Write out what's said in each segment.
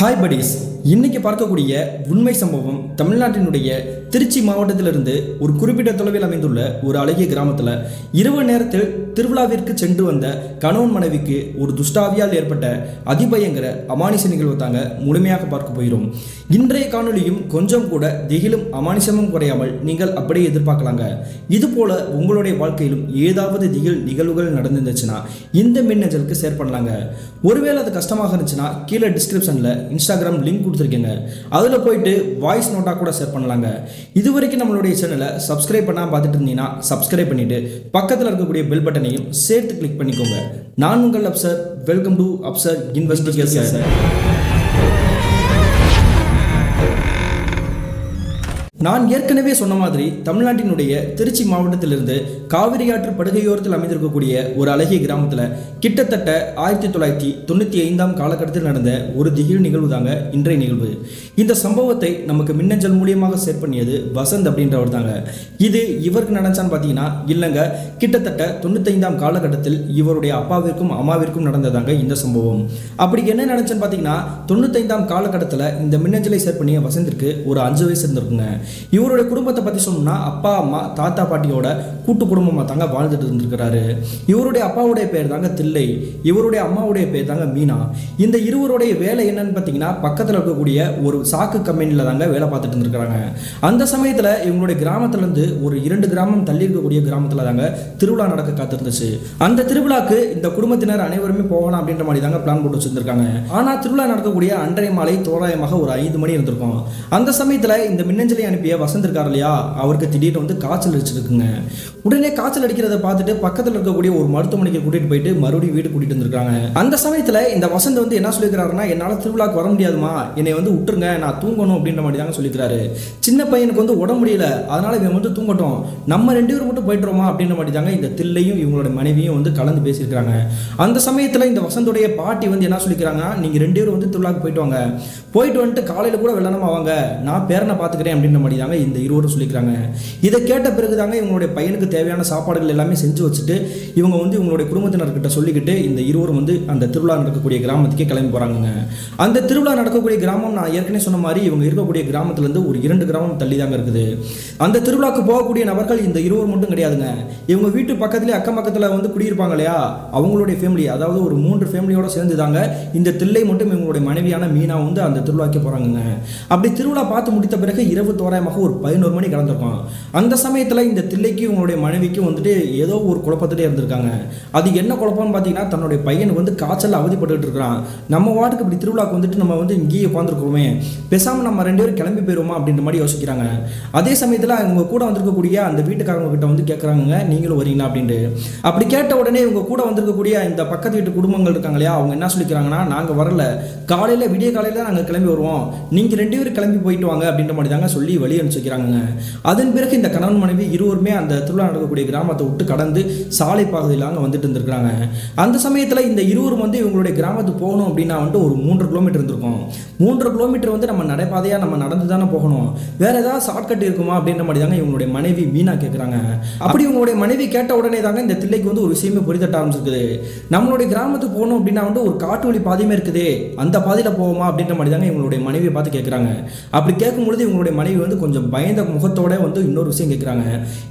Hi buddies, இன்னைக்கு பார்க்கக்கூடிய உண்மை சம்பவம் தமிழ்நாட்டினுடைய திருச்சி மாவட்டத்திலிருந்து ஒரு குறிப்பிட்ட தொலைவில் அமைந்துள்ள ஒரு அழகிய கிராமத்தில் இரவு நேரத்தில் திருவிழாவிற்கு சென்று வந்த கணவன் மனைவிக்கு ஒரு துஷ்டாவியால் ஏற்பட்ட அதிபயங்கர அமானுஷ நிகழ்வு தாங்க முழுமையாக பார்க்க போகிறோம். இன்றைய காணொலியும் கொஞ்சம் கூட திகிலும் அமானுஷமும் குறையாமல் நீங்கள் அப்படியே எதிர்பார்க்கலாங்க. இது போல உங்களுடைய வாழ்க்கையிலும் ஏதாவது திகில் நிகழ்வுகள் நடந்துருந்துச்சுன்னா இந்த மின்னஞ்சலுக்கு ஷேர் பண்ணலாங்க. ஒருவேளை அது கஷ்டமாக இருந்துச்சுன்னா கீழே டிஸ்கிரிப்ஷனில் இன்ஸ்டாகிராம் லிங்க் கொடுத்துருக்கேங்க, அதில் போயிட்டு வாய்ஸ் நோட்டாக கூட ஷேர் பண்ணலாங்க. இது வரைக்கும் நம்மளுடைய சேனலை சப்ஸ்கிரைப் பண்ணால் பார்த்துட்டு இருந்தீங்கன்னா சப்ஸ்கிரைப் பண்ணிட்டு பக்கத்தில் இருக்கக்கூடிய பெல் பட்டனையும் சேர்த்து கிளிக் பண்ணிக்கோங்க. நான் உங்கள் Afsar. Welcome to Afsar investigation. நான் ஏற்கனவே சொன்ன மாதிரி தமிழ்நாட்டினுடைய திருச்சி மாவட்டத்திலிருந்து காவிரி ஆற்று படுகையோரத்தில் அமைந்திருக்கக்கூடிய ஒரு அழகிய கிராமத்தில் கிட்டத்தட்ட 1995 காலகட்டத்தில் நடந்த ஒரு திகில் நிகழ்வு தாங்க இன்றைய நிகழ்வு. இந்த சம்பவத்தை நமக்கு மின்னஞ்சல் மூலியமாக ஷேர் பண்ணியது வசந்த் அப்படின்றவர் தாங்க. இது இவருக்கு நடந்துச்சான்னு பார்த்தீங்கன்னா இல்லைங்க, கிட்டத்தட்ட 95 காலகட்டத்தில் இவருடைய அப்பாவிற்கும் அம்மாவிற்கும் நடந்ததாங்க இந்த சம்பவம். அப்படி என்ன நடந்துச்சுன்னு பார்த்தீங்கன்னா 95 காலகட்டத்தில் இந்த மின்னஞ்சலை ஷேர் பண்ணிய வசந்திற்கு ஒரு 5 வயசு இருந்திருக்குங்க. இவருடைய குடும்பத்தை பற்றி சொன்னோம்னா அப்பா அம்மா தாத்தா பாட்டியோட கூட்டு குடும்பமாக தாங்க வாழ்ந்துட்டு இருந்திருக்கிறாரு. இவருடைய அப்பாவுடைய பேர் தாங்க தில்லை, இவருடைய அம்மாவுடைய பேர் தாங்க மீனா. இந்த இருவருடைய வேலை என்னன்னு பார்த்தீங்கன்னா பக்கத்தில் இருக்கக்கூடிய ஒரு சாக்கு கம்பெனியில் தாங்க வேலை பார்த்துட்டு இருந்திருக்கிறாங்க. அந்த சமயத்தில் இவங்களுடைய கிராமத்திலேருந்து ஒரு 2 கிராமம் தள்ளி இருக்கக்கூடிய கிராமத்தில் தாங்க திருவிழா நடக்க காத்திருந்துச்சு. அந்த திருவிழாக்கு இந்த குடும்பத்தினர் அனைவருமே போகலாம் அப்படின்ற மாதிரி தாங்க பிளான் போட்டு வச்சிருந்திருக்காங்க. ஆனால் திருவிழா நடக்கக்கூடிய அன்றைய மாலை தோராயமாக ஒரு 5 மணி இருந்திருக்கும். அந்த சமயத்தில் இந்த மின்னஞ்சலை அனுப்பிய வசந்த் இருக்கார் இல்லையா, அவருக்கு திடீர்னு காய்ச்சல் அடிச்சிருக்குங்க. உடனே காய்ச்சல் அடிக்கிறத பார்த்துட்டு பக்கத்தில் இருக்கக்கூடிய ஒரு மருத்துவமனைக்கு கூட்டிட்டு போயிட்டு மறுபடியும் வீடு கூட்டிட்டு வந்திருக்காங்க. அந்த சமயத்தில் இந்த வசந்த் என்ன சொல்லிக்கிறாருன்னா, என்னால் திருவிழாக்கு வர முடியாதுமா, என்னை விட்டுருங்க, நான் தூங்கணும் அப்படின்ற மாதிரி தாங்க சொல்லிக்கிறாரு. சின்ன பையனுக்கு உடம்பு முடியல, அதனால இவன் தூங்கட்டும், நம்ம 2 பேரும் மட்டும் போயிட்டுருமா அப்படின்ற மாதிரி தாங்க இந்த தில்லையும் இவங்களோட மனைவியும் கலந்து பேசியிருக்காங்க. அந்த சமயத்தில் இந்த வசந்தோடைய பாட்டி என்ன சொல்லிக்கிறாங்கன்னா, நீங்கள் 2 பேரும் திருவிழாக்கு போயிட்டு வாங்க, போயிட்டு வந்துட்டு காலையில் கூட வெள்ளனமா வாங்க, நான் பேரனை பார்த்துக்கிறேன் அப்படின்ற மாதிரி தாங்க இந்த இருவரும் சொல்லிக்கிறாங்க. இதை கேட்ட பிறகு தாங்க இவங்களுடைய பையனுக்கு தேவையான சாப்பாடுகள் எல்லாமே செஞ்சு வச்சுட்டு இவங்க இவங்களுடைய குடும்பத்தினர்கிட்ட சொல்லிக்கிட்டு இந்த இருவரும் அந்த திருவிழா நடக்கக்கூடிய கிராமத்துக்கே கிளம்பி போறாங்க. அந்த திருவிழா நடக்கக்கூடிய கிராமம் நான் ஏற்கனவே சொன்ன மாதிரி இவங்க இருக்கக்கூடிய கிராமத்திலிருந்து ஒரு 2 கிராமம் தள்ளி தாங்க இருக்குது. அந்த திருவிழாக்கு போகக்கூடிய நபர்கள் இந்த இருவர் மட்டும் கிடையாதுங்க. இவங்க வீட்டு பக்கத்திலே அக்கம் பக்கத்தில் குடியிருப்பாங்க இல்லையா, அவங்களுடைய ஃபேமிலி, அதாவது ஒரு 3 ஃபேமிலியோட சேர்ந்து தாங்க இந்த தில்லை மட்டும் இவங்களுடைய மனைவியான மீனா அந்த திருவிழாக்கு போறாங்க. அப்படி திருவிழா பார்த்து முடித்த பிறகு இரவு தோராயமாக ஒரு 11 மணி கடந்திருக்கும். அந்த சமயத்தில் இந்த தில்லைக்கு இவங்களுடைய மனைவிக்கும் ஏதோ ஒரு குழப்பத்திலே இருந்திருக்காங்க. அது என்ன குழப்பம்னு பார்த்தீங்கன்னா, தன்னுடைய பையன் காய்ச்சல் அவதிப்பட்டு இருக்கிறான், நம்ம வாட்டுக்கு இப்படி திருவிழாக்கு நம்ம இங்கேயே உட்காந்துருக்கோமே, பேசாமல் நம்ம 2 பேரும் கிளம்பி போயிடுவோமா அப்படின்ற மாதிரி யோசிக்கிறாங்க. அதே சமயத்தில் அவங்க கூட வந்திருக்கக்கூடிய அந்த வீட்டுக்காரங்க கிட்ட கேட்குறாங்க, நீங்களும் வரீங்களா அப்படின்ட்டு. அப்படி கேட்ட உடனே இவங்க கூட வந்திருக்கக்கூடிய இந்த பக்கத்து வீட்டு குடும்பங்கள் இருக்காங்க இல்லையா, அவங்க என்ன சொல்லிக்கிறாங்கன்னா, நாங்கள் வரல, காலையில் விடிய காலையில் நாங்கள் கிளம்பி வருவோம், நீங்கள் 2 பேரும் கிளம்பி போயிட்டு வாங்க அப்படின்ற மாதிரி தாங்க சொல்லி வழி அனுப்பிச்சிக்கிறாங்க. அதன் பிறகு இந்த கணவன் மனைவி இருவருமே அந்த திருவிழா நடக்கக்கூடிய கிராமத்தை விட்டு கடந்து சாலை பகுதியிலாங்க வந்துட்டு இருந்திருக்காங்க. அந்த சமயத்தில் இந்த இருவரும் இவங்களுடைய கிராமத்துக்கு போகணும் அப்படின்னா ஒரு 3 கிலோமீட்டர் இருந்திருக்கும். 3 கிலோமீட்டர் நம்ம நடைபாதையாக நம்ம நடந்து தானே போகணும், வேற ஏதாவது ஷார்ட்கட் இருக்குமா அப்படின்ற மாதிரி தாங்க இவங்களுடைய மனைவி மீனா கேட்குறாங்க. அப்படி இவங்களுடைய மனைவி கேட்ட உடனே தாங்க இந்த தில்லைக்கு ஒரு விஷயமே புரிதட்ட ஆரம்பிச்சிருக்குது. நம்மளுடைய கிராமத்துக்கு போகணும் அப்படின்னா ஒரு காட்டு வழி பாதையுமே இருக்குது, அந்த பாதையில் போவோமா அப்படின்ற மாதிரி தாங்க இவங்களுடைய மனைவியை பார்த்து கேட்குறாங்க. அப்படி கேட்கும்பொழுது இவங்களுடைய மனைவி கொஞ்சம் பயந்த முகத்தோட இன்னொரு விஷயம் கேட்குறாங்க.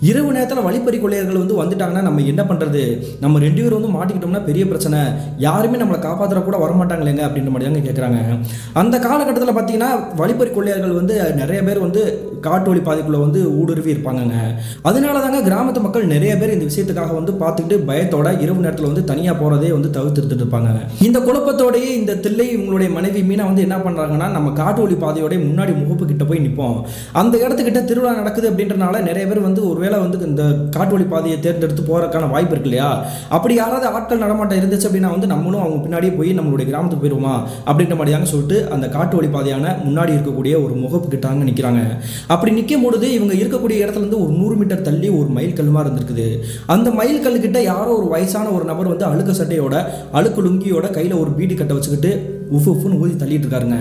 இரவு நேரத்தில் வழிப்பறி கொள்ளையர்கள் வந்துட்டாங்கன்னா நம்ம என்ன பண்ணுறது, நம்ம 2 பேரும் மாட்டிக்கிட்டோம்னா பெரிய பிரச்சனை, யாருமே நம்மளை காப்பாற்ற கூட வரமாட்டாங்களேங்க அப்படின்ற மாதிரி தாங்க கேட்குறாங்க. அந்த காலகட்டத்தில் பார்த்தீங்கன்னா வழிப்பறி கொள்ளையர்கள் நிறைய பேர் காட்டு வழி பாதைக்குள்ளே ஊடுருவி இருப்பாங்க. அதனால தாங்க கிராமத்து மக்கள் நிறைய பேர் இந்த விஷயத்துக்காக பார்த்துக்கிட்டு பயத்தோட இரவு நேரத்தில் தனியாக போகிறதே தவிர்த்துட்டு இருப்பாங்க. இந்த குழப்பத்தோடையே இந்த தில்லை இவங்களுடைய மனைவி மீனா என்ன பண்ணுறாங்கன்னா, நம்ம காட்டு வழி பாதையோட முன்னாடி முகப்பு கிட்ட போய் நிற்போம், அந்த இடத்துக்கிட்ட திருவிழா நடக்குது அப்படின்றனால நிறைய பேர் ஒருவேளை இந்த காட்டு வழி பாதையை தேர்ந்தெடுத்து போறதுக்கான வாய்ப்பு இருக்கு இல்லையா, அப்படி யாராவது ஆட்கள் நடமாட்டம் இருந்துச்சு அப்படின்னா நம்மளும் அவங்க பின்னாடியே போய் நம்மளுடைய கிராமத்துக்கு போயிடுவோமா அப்படின்ற மாதிரியாங்க சொல்லிட்டு அந்த காட்டு வழி பாதையான முன்னாடி இருக்கக்கூடிய ஒரு முகப்பு கிட்டாங்க நிற்கிறாங்க. அப்படி நிற்கும் பொழுது இவங்க இருக்கக்கூடிய இடத்துல ஒரு 100 மீட்டர் தள்ளி ஒரு மயில் கல்லுமா இருந்திருக்குது. அந்த மயில் கல்லு கிட்ட யாரோ ஒரு வயசான ஒரு நபர் அழுக்க சட்டையோட அழுக்கு லுங்கியோட கையில் ஒரு பீடி கட்டை வச்சுக்கிட்டு உஃப்னு ஊதி தள்ளிட்டு இருக்காருங்க.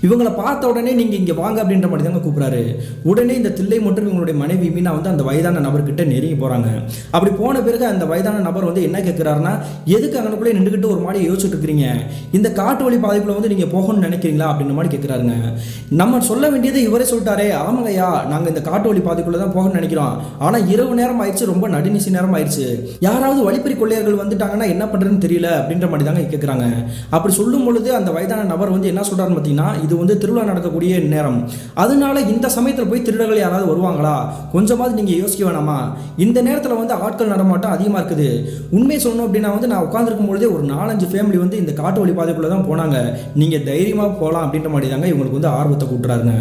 இவங்களை பார்த்த உடனே நீங்கள் இங்கே வாங்க அப்படின்ற மாதிரி தாங்க கூப்பிட்றாரு. உடனே இந்த தில்லை மற்றும் இவங்களுடைய மனைவி மீனா வந்து அந்த வயதான நபர்கிட்ட நெருங்கி போகிறாங்க. அப்படி போன பிறகு அந்த வயதான நபர் வந்து என்ன கேட்குறாருன்னா, எதுக்கு அங்கனக்குள்ளே நின்றுக்கிட்டு ஒரு மாதிரி யோசிச்சுட்டு இருக்கிறீங்க, இந்த காட்டு வழி பாதைக்குள்ளே வந்து நீங்கள் போகணும்னு நினைக்கிறீங்களா அப்படின்ற மாதிரி கேட்குறாருங்க. நம்ம சொல்ல வேண்டியது இவரே சொல்லிட்டாரே, ஆமாங்கய்யா நாங்கள் இந்த காட்டு வழி பாதைக்குள்ளே தான் போகணும்னு நினைக்கிறோம், ஆனால் இரவு நேரம் ஆயிடுச்சு, ரொம்ப நடுநிசி நேரம் ஆயிடுச்சு, யாராவது வழிப்பறி கொள்ளையர்கள் வந்துட்டாங்கன்னா என்ன பண்ணுறதுன்னு தெரியல அப்படின்ற மாதிரி தாங்க கேட்குறாங்க. அப்படி சொல்லும் பொழுது அந்த வயதான நபர் வந்து என்ன சொல்கிறாருன்னு பார்த்தீங்கன்னா, இது வந்து திருவிழா நடக்கக்கூடிய நேரம், அதனால இந்த சமயத்தில் போய் திருடர்கள் யாராவது வருவாங்களா, கொஞ்சமாவது நீங்கள் யோசிக்க வேணாமா, இந்த நேரத்தில் வந்து ஆட்கள் நடமாட்டம் அதிகமாக இருக்குது, உண்மை சொல்லணும் அப்படின்னா வந்து நான் உட்காந்துருக்கும் பொழுதே ஒரு 4-5 ஃபேமிலி வந்து இந்த காட்டு வழி பாதைக்குள்ளே தான் போனாங்க, நீங்கள் தைரியமாக போகலாம் அப்படின்ற மாதிரி தாங்க இவங்களுக்கு வந்து ஆர்வத்தை கூட்டுறாருங்க.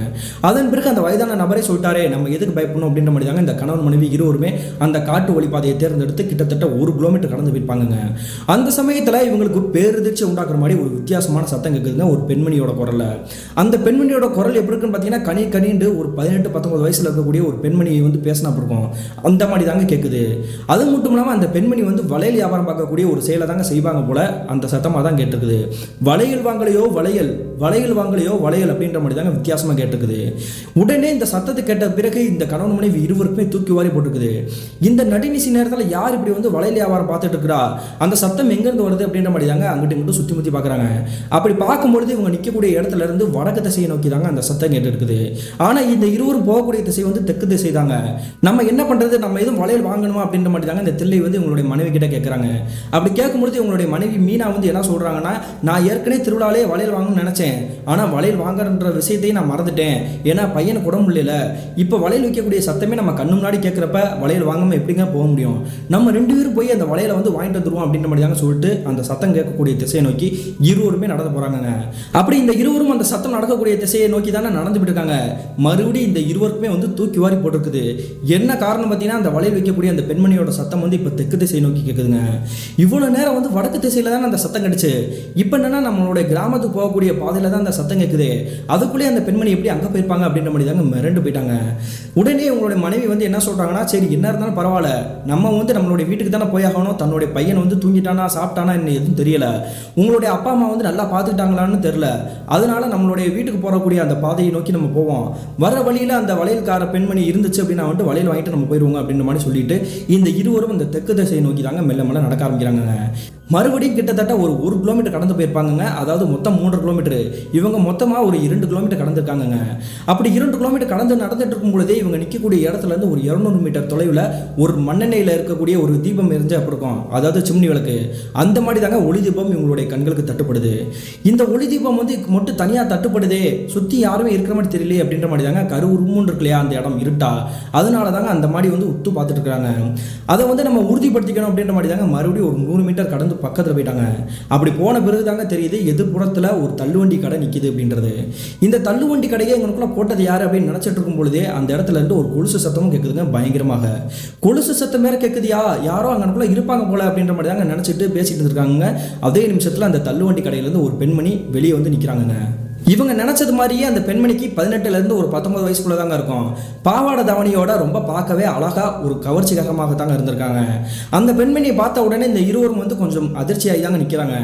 அதன் பிறகு அந்த வயதான நபரே சொல்லிட்டாரே நம்ம எதுக்கு பயப்படணும் அப்படின்ற மாதிரி தாங்க இந்த கணவன் மனைவி இருவருமே அந்த காட்டு வழி பாதையை தேர்ந்தெடுத்து கிட்டத்தட்ட 1 கிலோமீட்டர் கடந்து போயிருப்பாங்க. அந்த சமயத்தில் இவங்களுக்கு பேருதிர்ச்சி உண்டாக்குற மாதிரி ஒரு வித்தியாசமான சத்தம் கேட்குதுங்க ஒரு பெண்மணியோட குரல்ல. அந்த பெண்மணியோட குரல் எப்படி இருக்குன்னு பார்த்தீங்கன்னா, கனிண்டு ஒரு 18-19 வயசுல இருக்கக்கூடிய ஒரு பெண்மணி வந்து பேசினா இருக்கும் அந்த மாதிரி தாங்க கேட்குது. அது மட்டும் இல்லாமல் அந்த பெண்மணி வந்து வளையல் வியாபாரம் பார்க்கக்கூடிய ஒரு செயலை தாங்க செய்வாங்க போல, அந்த சத்தமாக தான் கேட்டிருக்குது. வளையல் வாங்கலையோ வளையல், வளையல் வாங்கலையோ வளையல் அப்படின்ற மாதிரி தாங்க வித்தியாசமாக கேட்டிருக்குது. உடனே இந்த சத்தத்தை கேட்ட பிறகு இந்த கணவன் மனைவி இருவருக்குமே தூக்கி வாரி போட்டுருக்குது. இந்த நடுநிசி நேரத்தில் யார் இப்படி வந்து வளையல் வியாபாரம் பார்த்துட்டு இருக்கிறா, அந்த சத்தம் எங்கேருந்து வருது அப்படின்ற மாதிரி தாங்க அங்கிட்டு இங்கிட்டு சுற்றி முற்றி பார்க்குறாங்க. அப்படி பார்க்கும்பொழுது இவங்க நிற்கக்கூடிய இடத்துல இருந்து வடக்கு திசையை நோக்கி தாங்க அந்த சத்தம் கேட்டு இருக்குது. ஆனால் இந்த இருவரும் போகக்கூடிய திசை வந்து தெற்கு திசை தாங்க. நம்ம என்ன பண்ணுறது, நம்ம எதுவும் வளையல் வாங்கணுமா அப்படின்ற மாதிரி தாங்க இந்த தில்லை வந்து இவங்களுடைய மனைவி கிட்ட கேட்குறாங்க. அப்படி கேட்கும்பொழுது இவங்களுடைய மனைவி மீனா வந்து என்ன சொல்கிறாங்கன்னா, நான் ஏற்கனவே திருவிழாலே வளையல் வாங்கணும்னு நினச்சேன், ஆனால் வளையல் வாங்குறன்ற விஷயத்தையும் நான் மறந்துட்டேன், ஏன்னா பையனுக்கு உடம்பு முடியல, இப்போ வளையல் வைக்கக்கூடிய சத்தமே நம்ம கண்ணு முன்னாடி கேட்குறப்ப வளையல் வாங்காமல் எப்படிங்க போக முடியும், நம்ம 2 பேரும் போய் அந்த வளையலை வந்து வாங்கிட்டு வந்துருவோம் அப்படின்ற மாதிரி தாங்க சொல்லிட்டு அந்த சத்தம் கேட்கக்கூடிய திசையை நோக்கி இருவருமே நடந்து போகிறாங்க. அப்படி இந்த இருவரும் அந்த சத்தம் நடக்கக்கூடிய திசையை நோக்கி தானே நடந்துட்டு இருக்காங்க. மறுபடியும் இந்த இருவருக்குமே வந்து தூக்கி வாரி போட்டிருக்குது. என்ன காரணம் பார்த்தீங்கன்னா, அந்த வளையல் வைக்கக்கூடிய அந்த பெண்மணியோட சத்தம் வந்து இப்போ தெற்கு திசையை நோக்கி கேட்குதுங்க. இவ்வளோ நேரம் வந்து வடக்கு திசையில் தானே அந்த சத்தம் கிடைச்சு, இப்போ என்னன்னா நம்மளுடைய கிராமத்துக்கு போகக்கூடிய பாதையில் தான் அந்த சத்தம் கேட்குது, அதுக்குள்ளே அந்த பெண்மணி எப்படி அங்கே போயிருப்பாங்க அப்படின்ற மாதிரி தாங்க மிரண்டு போயிட்டாங்க. உடனே உங்களுடைய மனைவி வந்து என்ன சொல்கிறாங்கன்னா, சரி என்ன இருந்தாலும் பரவாயில்ல, நம்ம வந்து நம்மளுடைய வீட்டுக்கு தானே போயாகணும், தன்னுடைய பையன் வந்து தூங்கிட்டானா சாப்பிட்டானா என்ன எதுவும் தெரியல, உங்களுடைய அப்பா அம்மா வந்து நல்லா பார்த்துக்கிட்டாங்களான்னு தெரியல, அதனால நம்மளுடைய வீட்டுக்கு போகக்கூடிய அந்த பாதையை நோக்கி நம்ம போவோம், வர வழியில் அந்த வளையல்கார பெண்மணி இருந்துச்சு அப்படின்னா வந்துட்டு வளையல் வாங்கிட்டு நம்ம போயிடுவோங்க அப்படின்ற மாதிரி சொல்லிட்டு இந்த இருவரும் இந்த தெற்கு திசையை நோக்கி தாங்க மெல்ல மெல்ல நடக்க ஆரம்பிக்கிறாங்க. மறுபடியும் கிட்டத்தட்ட ஒரு 1 கிலோமீட்டர் கடந்து போயிருப்பாங்க. அதாவது மொத்தம் 3 கிலோமீட்டர், இவங்க மொத்தமாக ஒரு 2 கிலோமீட்டர் கடந்திருக்காங்க. அப்படி 2 கிலோமீட்டர் கடந்து நடந்துட்டு இருக்கும் பொழுதே இவங்க நிற்கக்கூடிய இடத்துல இருந்து ஒரு 200 மீட்டர் தொலைவில் ஒரு மண்ணெண்ணெயில் இருக்கக்கூடிய ஒரு தீபம் எரிஞ்சு அப்படி இருக்கும், அதாவது சிம்னி விளக்கு, அந்த மாதிரி தாங்க ஒளி தீபம் இவங்களுடைய கண்களுக்கு தட்டுப்படுது. இந்த ஒளி தீபம் வந்து மட்டும் தனியாக தட்டுப்படுதே, சுற்றி யாருமே இருக்கிற மாதிரி தெரியலையே அப்படின்ற மாதிரி தாங்க கருவுருமுன்னு இருக்கு இல்லையா அந்த இடம் இருட்டா, அதனால தாங்க அந்த மாதிரி வந்து உத்து பார்த்துட்டு இருக்கிறாங்க. அதை வந்து நம்ம உறுதிப்படுத்திக்கணும் அப்படின்ற மாதிரி தாங்க மறுபடியும் ஒரு 100 மீட்டர் கடந்து பக்கத்தில் போயிட்டாங்க. அப்படி போன பிறகு தாங்க தெரியுது எதிர்ப்புறத்தில் ஒரு தள்ளுவண்டி கடை நிற்கிது அப்படின்றது. இந்த தள்ளுவண்டி கடையை எங்களுக்குள்ள போட்டது யார் அப்படின்னு நினச்சிட்டு இருக்கும் பொழுதே அந்த இடத்துல இருந்து ஒரு கொலுசு சத்தமும் கேட்குதுங்க. பயங்கரமாக கொலுசு சத்தம் வேற கேட்குதியா, யாரோ அங்கனுக்குள்ள இருப்பாங்க போல அப்படின்ற மாதிரி தாங்க நினச்சிட்டு பேசிட்டு இருக்காங்க. அதே நிமிஷத்தில் அந்த தள்ளுவண்டி கடையிலேருந்து ஒரு பெண்மணி வெளியே வந்து நிற்கிறாங்க. இவங்க நினச்சது மாதிரியே அந்த பெண்மணிக்கு 18லேருந்து ஒரு 19 வயசுக்குள்ளே தாங்க இருக்கும். பாவாடை தாவணியோட ரொம்ப பார்க்கவே அழகாக ஒரு கவர்ச்சிகரமாக தாங்க இருந்திருக்காங்க. அந்த பெண்மணியை பார்த்த உடனே இந்த இருவரும் வந்து கொஞ்சம் அதிர்ச்சியாகி தாங்க நிற்கிறாங்க.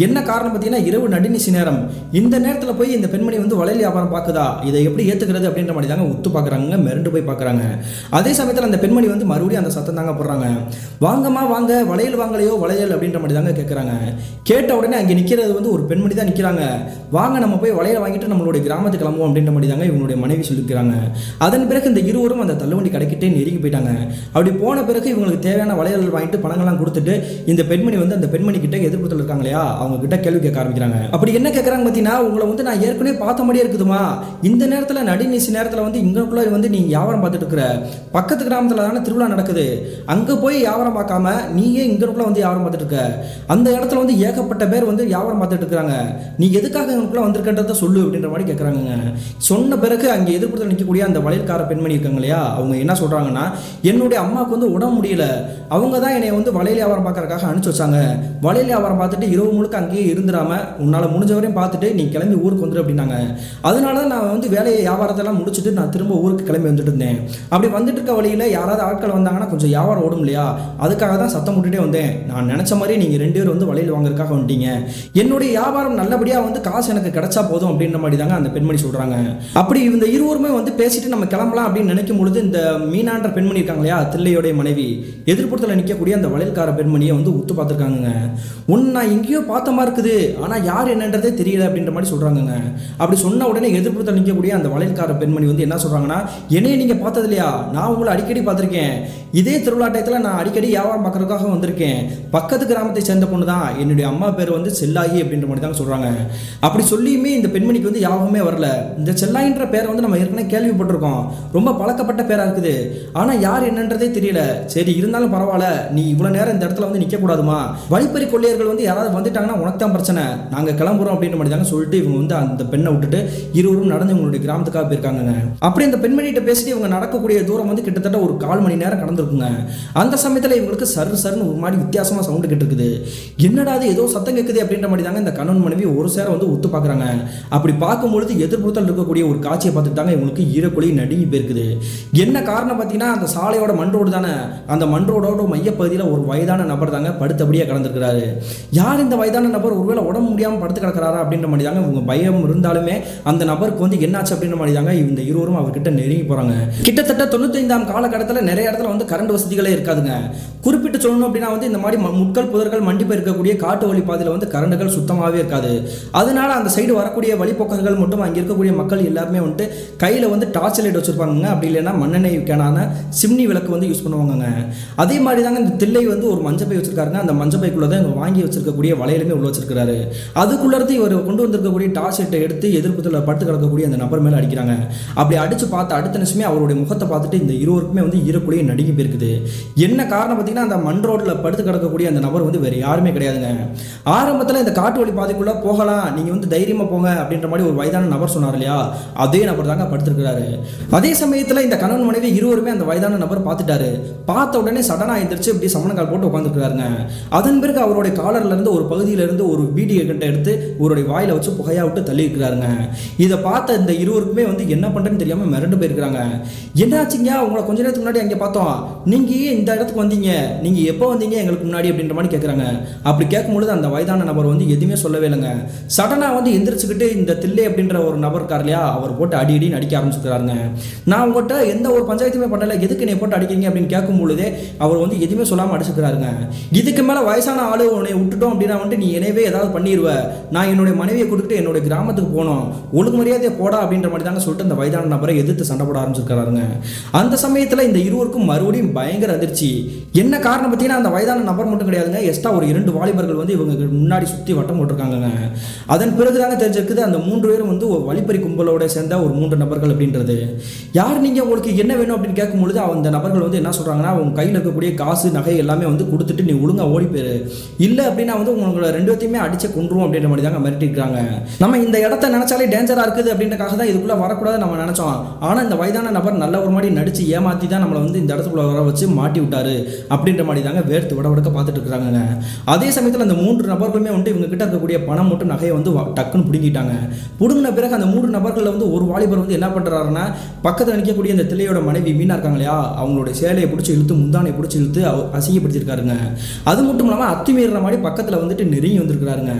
என்ன காரணம் பார்த்தீங்கன்னா, இரவு நடுநிசி நேரம், இந்த நேரத்தில் போய் இந்த பெண்மணி வந்து வளையல் வியாபாரம் பார்க்குதா, இதை எப்படி ஏற்றுக்கிறது அப்படின்ற மாதிரி தாங்க உத்து பார்க்குறாங்க, மிரண்டு போய் பார்க்குறாங்க. அதே சமயத்தில் அந்த பெண்மணி வந்து மறுபடியும் அந்த சத்தம் தாங்க போடுறாங்க, வாங்கம்மா வாங்க, வளையல் வாங்கலையோ வளையல் அப்படின்ற மாதிரி தாங்க கேட்குறாங்க. கேட்ட உடனே அங்கே நிற்கிறது வந்து ஒரு பெண்மணி தான் நிற்கிறாங்க. வாங்க நம்ம போய் வளையல் வாங்கிட்டு நம்மளுடைய கிராமத்துக்கு கிளம்புவோம் அப்படின்ற மாதிரி தாங்க இவங்களுடைய மனைவி சொல்லிக்கிறாங்க. அதன் பிறகு இந்த இருவரும் அந்த தள்ளுவண்டி கடைக்கிட்டே நெருங்கி போயிட்டாங்க. அப்படி போன பிறகு இவங்களுக்கு தேவையான வளையல் வாங்கிட்டு பணங்கள்லாம் கொடுத்துட்டு இந்த பெண்மணி வந்து அந்த பெண்மணி கிட்ட எதிர்ப்புத்தில் இருக்காங்க இல்லையா, அவங்க கிட்ட கேள்வி கேட்க ஆரம்பிக்கிறாங்க. அப்படி என்ன கேட்கறாங்க பார்த்தீங்கன்னா, உங்களை வந்து நான் ஏற்கனவே பார்த்த மாதிரியே இருக்குதுமா, இந்த நேரத்தில் நடுநிசி நேரத்தில் வந்து இங்கக்குள்ள வந்து நீ வியாபாரம் பார்த்துட்டு இருக்கிற, பக்கத்து கிராமத்தில் தானே திருவிழா நடக்குது, அங்கே போய் வியாபாரம் பார்க்காம நீயே இங்கக்குள்ள வந்து வியாபாரம் பார்த்துட்டு இருக்க, அந்த இடத்துல வந்து ஏகப்பட்ட பேர் வந்து வியாபாரம் பார்த்துட்டு இருக்காங்க, நீ எதுக்காக இங்கக்குள்ள வந்திருக்கன்றத சொல்லு அப்படின்ற மாதிரி கேட்குறாங்க. சொன்ன பிறகு அங்கே எதிர்ப்புறத்தில் நிற்கக்கூடிய அந்த வளையல்கார பெண்மணி இருக்காங்க இல்லையா, அவங்க என்ன சொல்கிறாங்கன்னா, என்னுடைய அம்மாவுக்கு வந்து உடம்பு முடியல, அவங்க தான் என்னை வந்து வளையல் வியாபாரம் பார்க்கறதுக்காக அனுப்பிச்சு வச்சாங்க. வளையல் வியாபாரம் பார்த்துட்டு இரவு முழுக்க அங்கேயே இருந்துடாம உன்னால் முடிஞ்ச வரையும் பார்த்துட்டு நீ கிளம்பி ஊருக்கு வந்துடு அப்படின்னாங்க. அதனால தான் நான் வந்து வேலையை வியாபாரத்தெல்லாம் முடிச்சுட்டு நான் திரும்ப ஊருக்கு கிளம்பி வந்துட்டு இருந்தேன். அப்படி வந்துட்டு இருக்க வழியில் யாராவது ஆட்கள் வந்தாங்கன்னா கொஞ்சம் வியாபாரம் ஓடும் இல்லையா, அதுக்காக தான் சத்தம் போட்டுட்டே வந்தேன். நான் நினச்ச மாதிரி நீங்கள் 2 பேர் வந்து வளையல் வாங்குறதுக்காக வந்துட்டீங்க. என்னுடைய வியாபாரம் நல்லபடியாக வந்து காசு எனக்கு கிடைச்சா போதும் அப்படின்ற மாதிரி தாங்க அந்த பெண்மணி சொல்கிறாங்க. அப்படி இந்த இருவருமே வந்து பேசிட்டு நம்ம கிளம்பலாம் அப்படின்னு நினைக்கும் பொழுது இந்த மீனான்ற பெண்மணி இருக்காங்க இல்லையா, தில்லையோடைய மனைவி, எதிர்ப்புறத்தில் நிற்கக்கூடிய அந்த வளையல்கார பெண்மணியை வந்து உத்து பார்த்துருக்காங்க. ஒன்று நான் எங்கேயோ பார்த்த மாதிரி இருக்குது, ஆனால் யார் என்னன்றதே தெரியல அப்படின்ற மாதிரி சொல்கிறாங்க. அப்படி சொன்ன உடனே எதிர்ப்புறத்தில் நிற்கக்கூடிய அந்த வளையல்கார பெண்மணி வந்து என்ன சொல்கிறாங்கன்னா, என்னையே நீங்கள் பார்த்தது இல்லையா, நான் உங்களை அடிக்கடி பார்த்துருக்கேன். இதே திருவிழா டயத்தில் நான் அடிக்கடி வியாபாரம் பார்க்கறதுக்காக வந்திருக்கேன். பக்கத்து கிராமத்தை சேர்ந்த பொண்ணு தான், என்னுடைய அம்மா பேர் வந்து செல்லாயி அப்படின்ற மாதிரி தான் சொல்கிறாங்க. அப்படி சொல்லியுமே இந்த பெண்மணிக்கு வந்து யாபகமே வரல. இந்த செல்லாயின்ற பேரை வந்து நம்ம ஏற்கனவே கேள்விப்பட்டிருக்கோம், ரொம்ப பழக்கப்பட்ட பேராக இருக்குது, ஆனால் யார் என்னன்றதே தெரியல. சரி இருந்தாலும் பரவாயில்ல, நீ இவ்வளோ நேரம் இந்த இடத்துல வந்து நிற்கக்கூடாதுமா, வழிப்பறி கொள்ளையர்கள் வந்து யாராவது வந்துட்டாங்கன்னா உனக்கு தான் பிரச்சனை, நாங்கள் கிளம்புறோம் அப்படின்ற மாதிரி தாங்க சொல்லிட்டு இவங்க வந்து அந்த பெண்ணை விட்டுட்டு இருவரும் நடந்து இவங்களுடைய கிராமத்துக்காக போயிருக்காங்க. அப்படி இந்த பெண்மணிகிட்ட பேசிட்டு இவங்க நடக்கக்கூடிய தூரம் வந்து கிட்டத்தட்ட ஒரு 1/4 மணி நேரம் கடந்திருக்குங்க. அந்த சமயத்தில் இவங்களுக்கு சருன்னு ஒரு மாதிரி வித்தியாசமாக சவுண்டு கேட்டுருக்குது. என்னடா அது ஏதோ சத்தம் கேட்குது அப்படின்ற மாதிரி தாங்க இந்த கணவன் மனைவி ஒரு சேர வந்து ஒத்து பார்க்குறாங்க. அப்படி பார்க்கும்பொழுது எதிர்ப்புறத்தில் இருக்கக்கூடிய ஒரு காட்சியை பார்த்துட்டு தாங்க இவங்களுக்கு ஈரக்குழி நடுங்கி போயிருக்குது. என்ன காரணம் பார்த்தீங்கன்னா, அந்த சாலையோட மண் ரோடு தானே, அந்த மண் ரோடோட மையப்பகுதியில் ஒரு வயதான நபர் தாங்க படுத்தபடியே கடந்திருக்கிறாரு. யார் இந்த வயதான நபர், ஒருவேளை உடம்பு முடியாமல் படுத்து கிடக்கிறாரா அப்படின்ற மாதிரி தாங்க இவங்க பயம் இருந்தாலுமே அந்த நபருக்கு வந்து என்னாச்சு அப்படின்ற மாதிரி தாங்க இந்த இருவரும் அவர்கிட்ட நெருங்கி போகிறாங்க. கிட்டத்தட்ட 95ஆம் காலகட்டத்தில் நிறைய இடத்துல வந்து கரண்ட் வசதிகளே இருக்காதுங்க. குறிப்பிட்டு சொல்லணும் அப்படின்னா வந்து இந்த மாதிரி முட்கள் புதர்கள் மண்டிப்பு இருக்கக்கூடிய காட்டு வழி பாதையில் வந்து கரண்டுகள் சுத்தமாகவே இருக்காது. அதனால அந்த சைடு வரக்கூடிய வழிபோக்கர்கள் மட்டும் அங்கே இருக்கக்கூடிய மக்கள் எல்லாருமே வந்துட்டு கையில் வந்து டார்ச் லைட் வச்சுருப்பாங்க, அப்படி இல்லைன்னா மண்ணெண்ணெய் கேனான சிம்னி விளக்கு வந்து யூஸ் பண்ணுவாங்க. அதே மாதிரி தாங்க இந்த தில்லை வந்து ஒரு மஞ்சள் பை வச்சிருக்காருங்க. அந்த மஞ்சள் பைக்குள்ளே தான் இவங்க வாங்கி வச்சிருக்கக்கூடிய வளையலுமே உள்ள வச்சிருக்காரு. அதுக்குள்ளேருந்து இவர் கொண்டு வந்திருக்கக்கூடிய டார்ச் லைட்டை எடுத்து எதிர்ப்புத்தில் படுத்து கிடக்கக்கூடிய அந்த நபர் மேலே அடிக்கிறாங்க. அப்படி அடித்து பார்த்து அடுத்த நிமிஷமே அவருடைய முகத்தை பார்த்துட்டு இந்த இருவருக்குமே வந்து ஈரக்குழியை நடுங்கி போயிருக்குது. என்ன காரணம் பார்த்தீங்கன்னா, அந்த மண் ரோட்டில் படுத்து கிடக்கக்கூடிய அந்த நபர் வந்து வேறு யாருமே கிடையாதுங்க. ஆரம்பத்தில் இந்த காட்டு வழி பாதைக்குள்ளே போகலாம், நீங்கள் வந்து தைரியமாக போங்க அப்படின்ற மாதிரி ஒரு வயதான நபர் சொன்னார் இல்லையா, அதே நபர் தாங்க படுத்திருக்கிறாரு. அதே சமயத்தில் இந்த கணவன் மனைவி இருவருமே அந்த வயதான நபர் பார்த்துட்டாரு. பார்த்த உடனே சடனாக எந்திரிச்சு இப்படி சமணங்கால் போட்டு உட்காந்துருக்காருங்க. அதன் பிறகு அவருடைய காலர்லேருந்து ஒரு பகுதியிலேருந்து ஒரு பீடியை கிட்ட எடுத்து அவருடைய வாயில் வச்சு புகையா விட்டு தள்ளி இருக்கிறாருங்க. இதை பார்த்த இந்த இருவருக்குமே வந்து என்ன பண்ணுறேன்னு தெரியாமல் மிரண்டு போயிருக்கிறாங்க. என்னாச்சுங்க, உங்களை கொஞ்ச நேரத்துக்கு முன்னாடி அங்கே பார்த்தோம், நீங்கள் ஏன் இந்த இடத்துக்கு வந்தீங்க, நீங்கள் எப்போ வந்தீங்க எங்களுக்கு முன்னாடி அப்படின்ற மாதிரி கேட்குறாங்க. அப்படி கேட்கும்பொழுது அந்த வயதான நபர் வந்து எதுவுமே சொல்லவே இல்லைங்க. சடனாக வந்து எந்திரிச்சுக்கிட்டு இந்த தில்லை அப்படின்ற ஒரு நபர் இருக்கார் இல்லையா, அவர் போட்டு அடி நடிக்க ஆரம்பிச்சுக்கிறாருங்க. நான் உங்கள்கிட்ட எந்த ஒரு பஞ்சாயத்துமே பண்ணல, எதுக்கு நீ போட்டு அடிக்கிறீங்க அப்படின்னு கேட்கும் பொழுதே அவர் வந்து எதுவுமே சொல்லாமல் அடிச்சுக்கிறாருங்க. இதுக்கு மேலே வயசான ஆளு உன்னை விட்டுட்டோம் அப்படின்னா வந்துட்டு நீ எனவே ஏதாவது பண்ணிடுவ, நான் என்னுடைய மனைவியை கொடுத்துட்டு என்னுடைய கிராமத்துக்கு போனோம், ஒழுங்கு மரியாதையை போடா அப்படின்ற மாதிரி தாங்க சொல்லிட்டு அந்த வயதான நபரை எதிர்த்து சண்டை போட ஆரம்பிச்சிருக்காருங்க. அந்த சமயத்தில் இந்த இருவருக்கும் மறுபடியும் பயங்கர அதிர்ச்சி. என்ன காரணம் பார்த்தீங்கன்னா, அந்த வயதான நபர் மட்டும் கிடையாதுங்க, எக்ஸ்ட்ரா ஒரு 2 வாலிபர்கள் வந்து இவங்க முன்னாடி சுற்றி வட்டம் போட்டிருக்காங்க. அதன் பிறகு தாங்க தெரிஞ்சிருக்குது அந்த 3 பேரும் வந்து ஒரு வழிப்பறி கும்பலோட சேர்ந்த ஒரு 3 நபர்கள் அப்படின்றது. யார் நீங்கள், உங்களுக்கு என்ன வேணும் அப்படின்னு கேட்கும்பொழுது அந்த நபர்கள் வந்து என்ன சொல்கிறாங்கன்னா, உங்க கையில் இருக்கக்கூடிய காசு நகை எல்லாமே வந்து கொடுத்துட்டு நீ ஒழுங்காக ஓடி போயிரு, இல்லை அப்படின்னா வந்து உங்களை 2 பேர்த்தையுமே அடிச்சு கொன்றுவோம் அப்படின்ற மாதிரி தாங்க மிரட்டிருக்காங்க. நம்ம இந்த இடத்த நினைச்சாலே டேஞ்சராக இருக்குது அப்படின்றக்காக தான் இதுக்குள்ளே வரக்கூடாது நம்ம நினச்சோம். ஆனால் இந்த வயதான நபர் நல்ல ஒரு மாதிரி நடிச்சு ஏமாற்றி தான் நம்மளை வந்து இந்த இடத்துக்குள்ள வர வச்சு மாட்டி விட்டாரு அப்படின்ற மாதிரி தாங்க வேர்த்து விடக்க பார்த்துட்டு இருக்கிறாங்க. அதே சமயத்தில் அந்த 3 நபர்களுமே வந்து இவங்க கிட்ட இருக்கக்கூடிய பணம் மட்டும் நகையை வந்து டக்குன்னு பிடுங்கிட்டாங்க. பிடுங்கின பிறகு அந்த 3 நபர்களில் வந்து ஒரு வாலிபர் வந்து என்ன பண்ணுறாருன்னா, பக்கத்தில் நிற்கக்கூடிய இந்த தில்லையோட மனைவி மீனா இருக்காங்க இல்லையா, அவங்களுடைய சேலையை பிடிச்சி இழுத்து முந்தானை பிடிச்சி இழுத்து அசிங்கப்படுத்திருக்காருங்க. அது மட்டும் இல்லாமல் அத்துமீற மாதிரி பக்கத்தில் வந்துட்டு நெருங்கி வந்திருக்கிறாருங்க.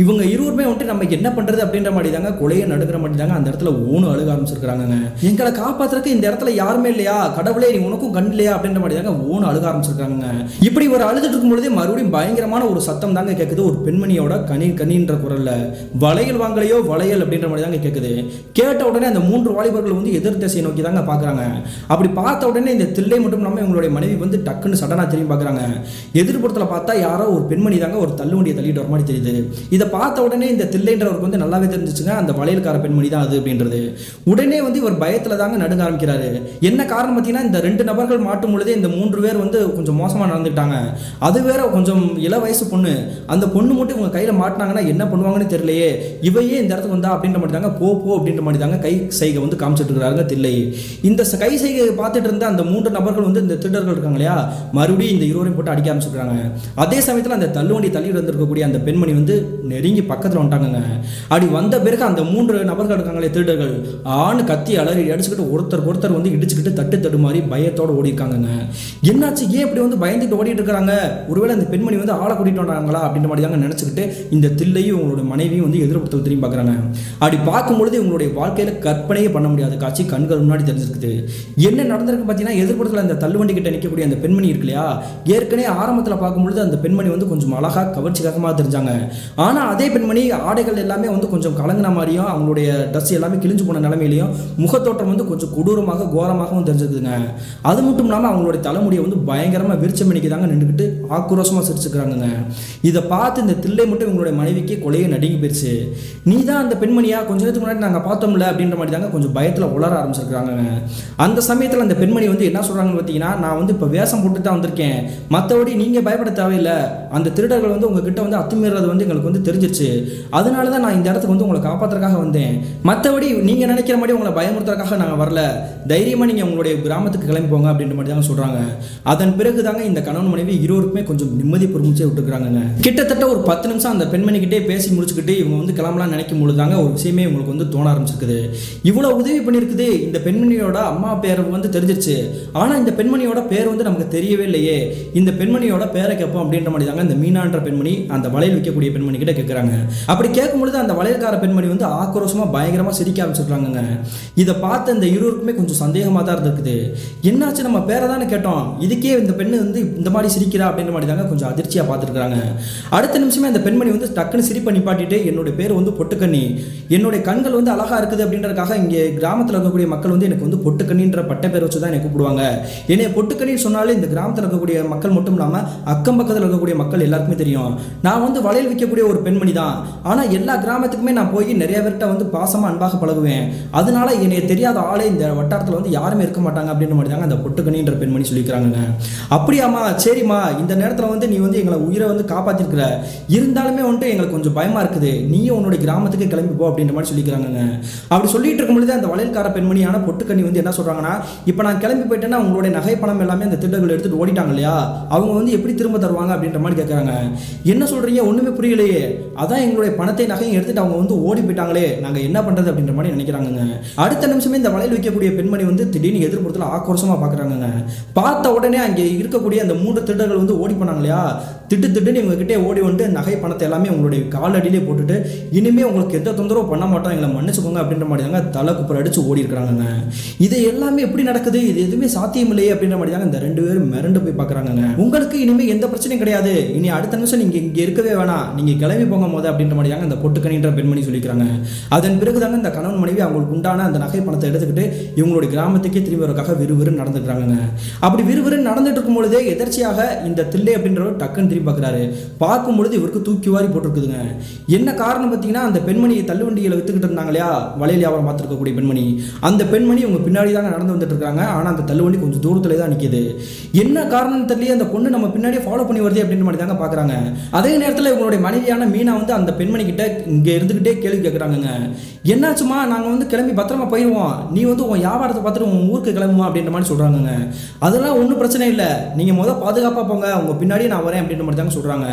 இவங்க இருவருமே வந்துட்டு நம்ம என்ன பண்ணுறது அப்படின்ற மாதிரி தாங்க கொலையை நடுக்கிற மாதிரி தாங்க அந்த இடத்துல ஊனு அழுக ஆரம்பிச்சிருக்காங்க. எங்களை காப்பாற்றுறதுக்கு இந்த இடத்துல யாருமே இல்லையா, கடவுளே நீ உனக்கும் கண் இல்லையா அப்படின்ற மாதிரி தாங்க ஊனு அழுக ஆரம்பிச்சிருக்காங்க. இப்படி ஒரு அழுதுட்டு இருக்கும் பொழுதே மறுபடியும் பயங்கரமான ஒரு சத்தம் தாங்க கேட்குது. ஒரு பெண்மணியோட கனின்ற குரல்ல வளையல் வாங்கலையோ வளையல் அப்படின்ற மாதிரி தாங்க கேட்குது. கேட்ட உடனே அந்த 3 வாலிபர்கள் வந்து எதிர் திசையை நோக்கி தாங்க பார்க்குறாங்க. அப்படி பார்த்த உடனே இந்த தில்லை மட்டும் இல்லாமல் இவங்களுடைய மனைவி வந்து டக்குன்னு சடனாக திரும்பி பார்க்குறாங்க. எதிர்ப்புறத்தில் பார்த்தா யாரோ ஒரு பெண்மணி தாங்க ஒரு தள்ளுவண்டியை தள்ளிட்டு வர மாதிரி தெரியுது. இதை பார்த்த உடனே இந்த தில்லைன்றவருக்கு வந்து நல்லாவே தெரிஞ்சிச்சுங்க அந்த வளையல்கார பெண்மணி தான் அது அப்படின்றது. உடனே வந்து இவர் பயத்தில் தாங்க நடுங்க ஆரம்பிக்கிறாரு. என்ன காரணம் பார்த்தீங்கன்னா, இந்த 2 நபர்கள் மாட்டும் பொழுதே இந்த 3 பேர் வந்து கொஞ்சம் மோசமாக நடந்துக்கிட்டாங்க. அது வேற கொஞ்சம் இள வயசு பொண்ணு, அந்த பொண்ணு மட்டும் இவங்க கையில் மாட்டினாங்கன்னா என்ன பண்ணுவாங்கன்னு தெரியலையே, இவையே இந்த இடத்துக்கு வந்தா அப்படின்ற மாதிரி தாங்க போ அப்படின்ற மாதிரி தாங்க கை சைகை வந்து காமிச்சிட்டு இருக்கிறாங்க தில்லை. இந்த கை சைகை பார்த்துட்டு இருந்த அந்த 3 நபர்கள் வந்து இந்த திருடர்கள் இருக்காங்க இல்லையா, மறுபடியும் இந்த இருவரையும் போட்டு அடிக்க ஆரம்பிச்சிருக்காங்க. அதே சமயத்தில் அந்த தள்ளுவண்டி தள்ளி வந்திருக்கக்கூடிய அந்த பெண்மணி வந்து நெருங்கி பக்கத்தில் வந்துட்டாங்க. அப்படி வந்த பிறகு அந்த 3 நபர்கள் இருக்காங்களே திருடர்கள் ஆணு கத்தி அலறி அடிச்சுக்கிட்டு ஒருத்தர் வந்து இடிச்சுக்கிட்டு தட்டு மாதிரி பயத்தோட ஓடி இருக்காங்க. என்னாச்சு, ஏன் இப்படி வந்து பயந்துட்டு ஓடிட்டு இருக்காங்க, ஒருவேளை இந்த பெண்மணி வந்து ஆளை கூட்டிட்டு வந்தாங்களா அப்படின்ற மாதிரி தாங்க நினைச்சுக்கிட்டு இந்த தில்லையும் உங்களுடைய மனைவியும் வந்து எதிர்ப்புத்தல் திரும்பி பார்க்குறாங்க. அப்படி பார்க்கும்பொழுது இவங்களுடைய வாழ்க்கையில் கற்பனையே பண்ண முடியாத காட்சி கண்கள் முன்னாடி தெரிஞ்சிருக்குது. என்ன நடந்திருக்கு பார்த்தீங்கன்னா, எதிர்ப்புறத்தில் அந்த தள்ளுவண்டி கிட்ட நிற்கக்கூடிய அந்த பெண்மணி இருக்கு இல்லையா, ஏற்கனவே ஆரம்பத்தில் பார்க்கும்பொழுது அந்த பெண்மணி வந்து கொஞ்சம் அழகாக கவர்ச்சிகரமாக தெரிஞ்சாங்க. ஆனால் அதே பெண்மணி ஆடைகள் எல்லாமே வந்து கொஞ்சம் கலங்கின மாதிரியும் அவங்களுடைய ட்ரெஸ் எல்லாமே கிழிஞ்சு போன நிலைமையிலையும் முகத்தோட்டம் வந்து கொஞ்சம் கொடூரமாக கோரமாகவும் தெரிஞ்சிருக்குதுங்க. அது மட்டும் இல்லாமல் அவங்களுடைய தலைமுடியை வந்து பயங்கரமாக விரிச்சம் பண்ணிக்கதாங்க நின்றுக்கிட்டு ஆக்ரோஷமாக சிரிச்சுக்கிறாங்க. இதை பார்த்து இந்த தில்லை மட்டும் இவங்களுடைய மனைவிக்கு கொலையை நடுங்கி போயிடுச்சு. நீ தான் அந்த பெண்மணியா, கொஞ்ச நேரத்துக்கு முன்னாடி நாங்கள் பார்த்தோம்ல அப்படின்ற மாதிரி தாங்க கொஞ்சம் பயத்தில் உளர ஆரம்பிச்சிருக்காங்க. அந்த சமயத்தில் அந்த பெண்மணி வந்து என்ன சொல்கிறாங்கன்னு பார்த்தீங்கன்னா, நான் வந்து இப்போ வேஷம் போட்டு தான் வந்திருக்கேன், மற்றபடி நீங்கள் பயப்பட தேவையில்லை, அந்த திருடர்கள் வந்து உங்ககிட்ட வந்து அத்துமீறது வந்து எங்களுக்கு வந்து தெரிஞ்சிருச்சு, அதனால தான் நான் இந்த இடத்துக்கு வந்து உங்களை காப்பாற்றுறதுக்காக வந்தேன், மற்றபடி நீங்கள் நினைக்கிற மாதிரி உங்களை பயமுறுத்துறதுக்காக நாங்கள் வரல, தைரியமாக நீங்கள் உங்களுடைய கிராமத்துக்கு கிளம்பி போங்க அப்படின்ற மாதிரி தாங்க சொல்கிறாங்க. அதன் பிறகு தாங்க இந்த கணவன் மனைவி இருவருக்குமே கொஞ்சம் நிம்மதி பெருமிச்சே விட்டுருக்காங்க. கிட்டத்தட்ட ஒரு 10 நிமிஷம் அந்த பெண்மணிக்கிட்டே பேசி முடிச்சுக்கிட்டு இவங்க வந்து கிளம்பலாம் நினைக்கும் பொழுது தாங்க ஒரு விஷயமே உங்களுக்கு வந்து தோண ஆரம்பிச்சிருக்குது. இவ்வளோ உதவி பண்ணியிருக்குது, இந்த பெண்மணியோட அம்மா பேர் வந்து தெரிஞ்சிருச்சு, ஆனால் இந்த பெண்மணியோட பேர் வந்து நமக்கு தெரியவே இல்லையே, இந்த பெண்மணியோட பேரை கேட்போம் அப்படின்ற மாதிரி தாங்க இந்த மீனான்ற பெண்மணி அந்த வளையல் விற்கக்கூடிய பெண்மணி கிட்ட கேட்குறாங்க. அப்படி கேட்கும் பொழுது அந்த வளையல்கார பெண்மணி வந்து ஆக்ரோஷமாக பயங்கரமாக சிரிக்க ஆரம்பிச்சிருக்காங்க. இதை பார்த்து இந்த இருவருக்குமே கொஞ்சம் சந்தேகமாக தான் இருந்திருக்குது. என்னாச்சு, நம்ம பேரை தானே கேட்டோம், இதுக்கே இந்த பெண்ணு வந்து இந்த மாதிரி சிரிக்கிறா அப்படின்ற மாதிரி தாங்க கொஞ்சம் அதிர்ச்சியாக பார்த்துருக்காங்க. அடுத்த நிமிஷமே அந்த பெண்மணி வந்து டக்குன்னு சிரிப்பை நிப்பாட்டிட்டு, என்னுடைய பேர் வந்து பொட்டுக்கண்ணி, என்னுடைய கண்கள் வந்து அழகா இருக்குது அப்படின்றதுக்காக இங்கே கிராமத்தில் இருக்கக்கூடிய மக்கள் வந்து எனக்கு வந்து பொட்டுக்கண்ணின்ற பட்ட பேர் வச்சு தான் எனக்கு கூப்பிடுவாங்க. என்னை பொட்டுக்கண்ணின்னு சொன்னாலே இந்த கிராமத்தில் இருக்கக்கூடிய மக்கள் மட்டும் இல்லாமல் அக்கம் பக்கத்தில் இருக்கக்கூடிய மக்கள் எல்லாருக்குமே தெரியும், நான் வந்து வளையல் விற்கக்கூடிய ஒரு பெண்மணி தான். ஆனால் எல்லா கிராமத்துக்குமே நான் போய் நிறைய பேர்கிட்ட வந்து பாசமாக அன்பாக பழகுவேன், அதனால என்னை தெரியாத ஆளே இந்த வட்டாரத்தில் வந்து யாருமே இருக்க மாட்டாங்க அப்படின்ற மாதிரி தாங்க அந்த பொட்டுக்கண்ணின்ற பெண்மணி சொல்லிக்கிறாங்க. அப்படியாம்மா, சரிம்மா, இந்த நேரத்தில் வந்து நீ வந்து எங்களை உயிரை வந்து காப்பாற்றிருக்கிற, இருந்தாலுமே வந்துட்டு எங்களுக்கு கொஞ்சம் பயமாக இருக்குது, நீயும் உன்னுடைய கிராமத்துக்கு கிளம்பி போ அப்படின்ற மாதிரி சொல்லிக்கிறாங்க. அப்படி சொல்லிட்டு இருக்கும் பொழுது அந்த வளையல்கார பெண்மணியான பொட்டுக்கண்ணி வந்து என்ன சொல்கிறாங்கன்னா, இப்போ நான் கிளம்பி போயிட்டேன்னா உங்களுடைய நகை பணம் எல்லாமே அந்த திருடர்கள் எடுத்துகிட்டு ஓடிட்டாங்க இல்லையா, அவங்க வந்து எப்படி திரும்ப தருவாங்க அப்படின்ற மாதிரி கேட்குறாங்க. என்ன சொல்கிறீங்க, ஒன்றுமே புரியலையே, அதான் எங்களுடைய பணத்தை நகையும் எடுத்துகிட்டு அவங்க வந்து ஓடி போயிட்டாங்களே, நாங்கள் என்ன பண்ணுறது அப்படின்ற மாதிரி நினைக்கிறாங்க. அடுத்த நிமிஷமே இந்த வளையல் வைக்கக்கூடிய பெண்மணி வந்து திடீர்னு எதிர்ப்புறத்தில் ஆக்ரோஷமாக பார்க்குறாங்க. பார்த்த உடனே அங்கே இருக்கக்கூடிய அந்த 3 திருடர்கள் வந்து ஓடி போனாங்க இல்லையா, திட்டுன்னு இவங்ககிட்டே ஓடி வந்து நகை பணத்தை எல்லாமே உங்களுடைய காலடியிலே போட்டுட்டு, இனிமேல் உங்களுக்கு எந்த தொந்தரவும் பண்ண மாட்டோம், எங்களை மன்னிச்சுக்கோங்க அப்படின்ற மாதிரி தாங்க தலை குப்பரை அடிச்சு ஓடி இருக்கிறாங்க. இது எல்லாமே எப்படி நடக்குது, இது எதுவுமே சாத்தியம் இல்லையே அப்படின்ற மாதிரி தாங்க இந்த 2 பேரும் மிரண்டு போய் பார்க்குறாங்க. உங்களுக்கு இனிமேல் எந்த பிரச்சனையும் கிடையாது, இனி அடுத்த நிமிஷம் நீங்கள் இங்கே இருக்கவே வேணாம், நீங்கள் கிளம்பி போங்க போது அப்படின்ற மாதிரி தாங்க இந்த பொட்டுக்கணின்ற பெண்மணி சொல்லிக்கிறாங்க. அதன் பிறகு தாங்க இந்த கணவன் மனைவி அவங்களுக்கு உண்டான அந்த நகை பணத்தை எடுத்துக்கிட்டு இவங்களுடைய கிராமத்துக்கே திரும்பி வரக்காக விறுவிறுன்னு நடந்துக்கிறாங்க. அப்படி விறுவிறுன்னு நடந்துட்டு இருக்கும் பொழுதே எதர்ச்சியாக இந்த தில்லை அப்படின்றவர் டக்குன்னு திரும்பி பார்க்குறாரு. பார்க்கும் பொழுது இவருக்கு தூக்கி வாரி போட்டுருக்குதுங்க. என்ன காரணம் பார்த்தீங்கன்னா, அந்த பெண்மணியை தள்ளுவண்டியில் வித்துக்கிட்டு இருந்தாங்க இல்லையா, வளையல் வியாபாரம் பார்த்துருக்கக்கூடிய பெண்மணி, அந்த பெண்மணி இவங்க பின்னாடி தாங்க நடந்து வந்துட்டு இருக்காங்க. ஆனால் அந்த தள்ளுவண்டி கொஞ்சம் தூரத்தில் தான் நிற்கிது. என்ன காரணம் தெரியல, அந்த பொண்ணு நம்ம பின்னாடியே ஃபாலோ பண்ணி வருது அப்படின்ற மாதிரி தாங்க பார்க்குறாங்க. அதே நேரத்தில் இவங்களுடைய மனைவியான மீனா வந்து அந்த பெண்மணி கிட்ட இங்கே இருந்துக்கிட்டே கேள்வி கேட்குறாங்க. என்னாச்சுமா, நாங்கள் வந்து கிளம்பி பத்திரமா போயிடுவோம், நீ வந்து உன் வியாபாரத்தை பார்த்துட்டு உன் ஊருக்கு கிளம்புமா அப்படின்ற மாதிரி சொல்கிறாங்க. அதெல்லாம் ஒன்றும் பிரச்சனை இல்லை, நீங்கள் முதல் பாதுகாப்பாக போங்க, உங்கள் பின்னாடியே நான் வரேன் அப்படின்ற மாதிரி தாங்க சொல்கிறாங்க.